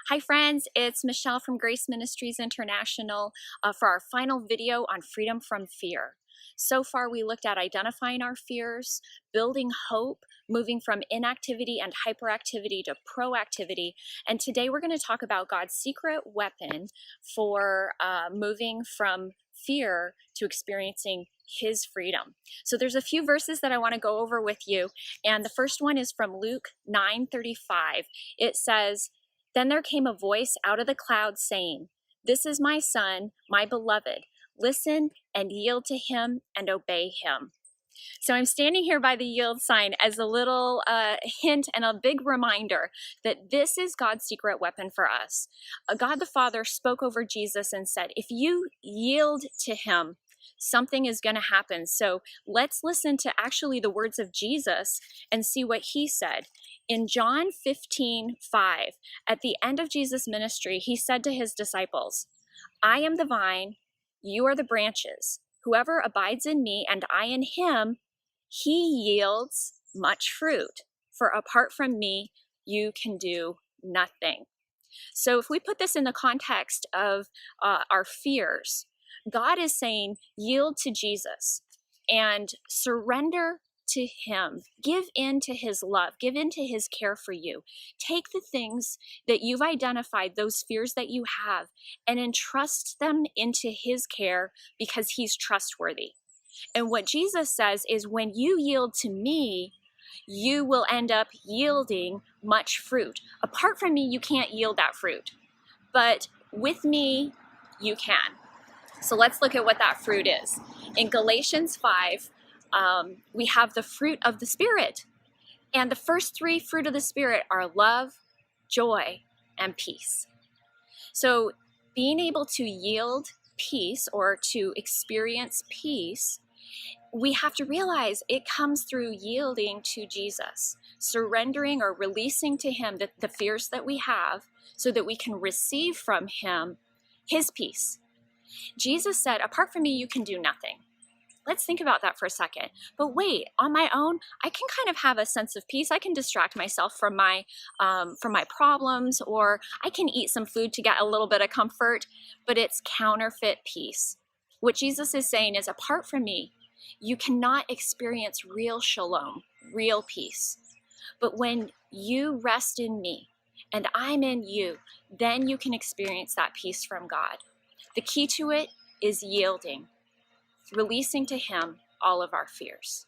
Hi friends, it's Michelle from Grace Ministries International for our final video on freedom from fear. So far we looked at identifying our fears, building hope, moving from inactivity and hyperactivity to proactivity, and today we're going to talk about God's secret weapon for moving from fear to experiencing his freedom. So there's a few verses that I want to go over with you, and the first one is from Luke 9:35. It says, "Then there came a voice out of the cloud saying, 'This is my son, my beloved. Listen and yield to him and obey him.'" So I'm standing here by the yield sign as a little hint and a big reminder that this is God's secret weapon for us. God the Father spoke over Jesus and said, if you yield to him, something is going to happen. So let's listen to actually the words of Jesus and see what he said. In John 15:5, at the end of Jesus' ministry, he said to his disciples, "I am the vine, you are the branches. Whoever abides in me and I in him, he yields much fruit. For apart from me, you can do nothing." So if we put this in the context of our fears, God is saying, yield to Jesus and surrender to him. Give in to his love. Give in to his care for you. Take the things that you've identified, those fears that you have, and entrust them into his care because he's trustworthy. And what Jesus says is, when you yield to me, you will end up yielding much fruit. Apart from me, you can't yield that fruit. But with me, you can. So let's look at what that fruit is. In Galatians 5, we have the fruit of the Spirit. And the first three fruit of the Spirit are love, joy, and peace. So being able to yield peace or to experience peace, we have to realize it comes through yielding to Jesus, surrendering or releasing to him the fears that we have so that we can receive from him his peace. Jesus said, apart from me, you can do nothing. Let's think about that for a second. But wait, on my own, I can kind of have a sense of peace. I can distract myself from my problems, or I can eat some food to get a little bit of comfort, but it's counterfeit peace. What Jesus is saying is, apart from me, you cannot experience real shalom, real peace. But when you rest in me and I'm in you, then you can experience that peace from God. The key to it is yielding, releasing to him all of our fears.